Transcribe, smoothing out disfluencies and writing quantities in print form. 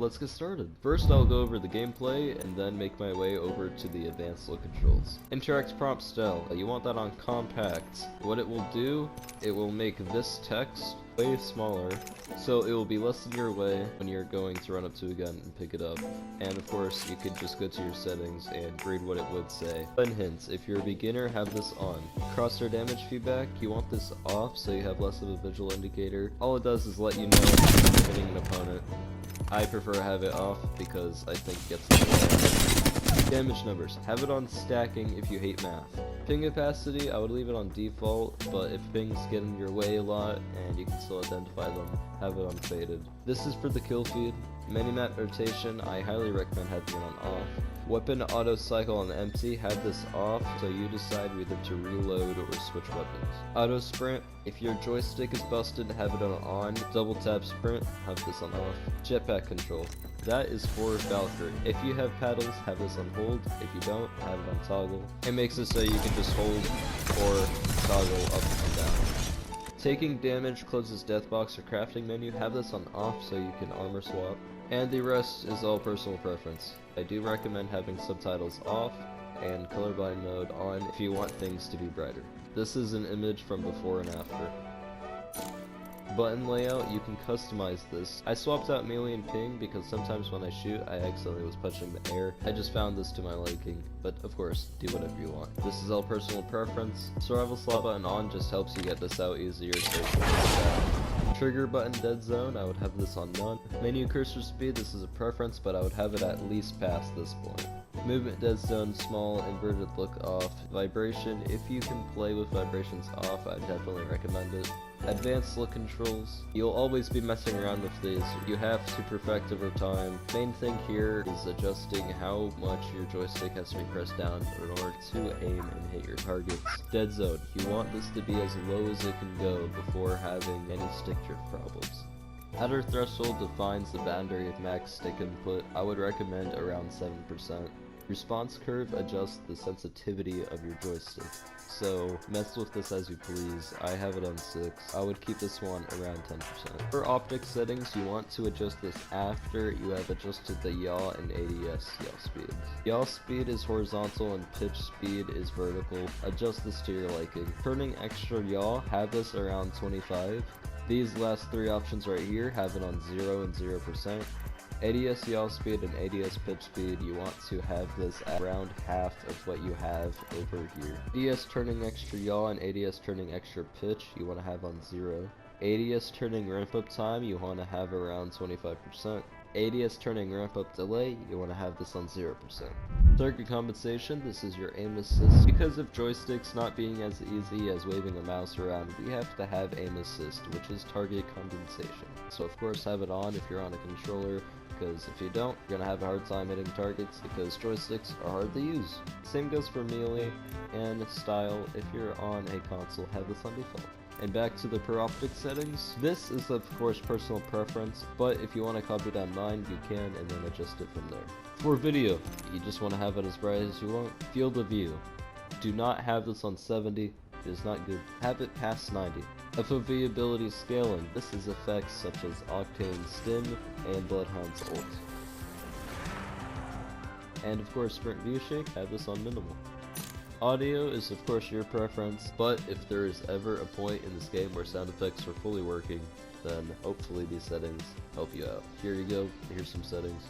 let's get started. First I'll go over the gameplay and then make my way over to the advanced look controls. Interact prompt style, you want that on compact. What it will do, it will make this text way smaller, so it will be less in your way when you're going to run up to a gun and pick it up. And of course, you could just go to your settings and read what it would say. Fun hints, if you're a beginner, have this on. Crosshair damage feedback, you want this off so you have less of a visual indicator. All it does is let you know if you're hitting an opponent. I prefer to have it off because I think it gets the damage numbers. Have it on stacking if you hate math. Ping opacity, I would leave it on default, but if pings get in your way a lot and you can still identify them, have it on faded. This is for the kill feed. Minimap rotation, I highly recommend having it on off. Weapon auto cycle on empty, have this off so you decide whether to reload or switch weapons. Auto sprint, if your joystick is busted, have it on. Double tap sprint, have this on off. Jetpack control, that is for Valkyrie. If you have paddles, have this on hold. If you don't, have it on toggle. It makes it so you can just hold or toggle up and down. Taking damage closes death box or crafting menu, have this on off so you can armor swap. And the rest is all personal preference. I do recommend having subtitles off and colorblind mode on if you want things to be brighter. This is an image from before and after. Button layout, you can customize this. I swapped out melee and ping because sometimes when I shoot, I accidentally was punching the air. I just found this to my liking, but of course, do whatever you want. This is all personal preference. Survival slot button on just helps you get this out easier. Trigger button dead zone, I would have this on none. Menu cursor speed, this is a preference, but I would have it at least past this point. Movement dead zone, small, inverted look off. Vibration, if you can play with vibrations off, I definitely recommend it. Advanced look controls, you'll always be messing around with these. You have to perfect over time. Main thing here is adjusting how much your joystick has to be pressed down in order to aim and hit your targets. Dead zone, you want this to be as low as it can go before having any stick drift problems. Outer threshold defines the boundary of max stick input. I would recommend around 7%. Response curve adjusts the sensitivity of your joystick, so mess with this as you please. I have it on 6. I would keep this one around 10%. For optics settings, you want to adjust this after you have adjusted the yaw and ADS yaw speeds. Yaw speed is horizontal and pitch speed is vertical. Adjust this to your liking. Turning extra yaw, have this around 25. These last 3 options right here, have it on 0 and 0%. ADS yaw speed and ADS pitch speed, you want to have this at around half of what you have over here. ADS turning extra yaw and ADS turning extra pitch, you want to have on 0. ADS turning ramp up time, you want to have around 25%. ADS turning ramp up delay, you want to have this on 0%. Target compensation, this is your aim assist. Because of joysticks not being as easy as waving a mouse around, we have to have aim assist, which is target compensation. So of course have it on if you're on a controller, because if you don't, you're going to have a hard time hitting targets because joysticks are hard to use. Same goes for melee and style. If you're on a console, have this on default. And back to the per optic settings. This is of course personal preference, but if you want to copy down mine, you can and then adjust it from there. For video, you just want to have it as bright as you want. Field of view. Do not have this on 70. It is not good. Have it past 90. FOV ability scaling. This is effects such as Octane Stim and Bloodhound's ult. And of course sprint view shake, have this on minimal. Audio is of course your preference, but if there is ever a point in this game where sound effects are fully working, then hopefully these settings help you out. Here you go, here's some settings.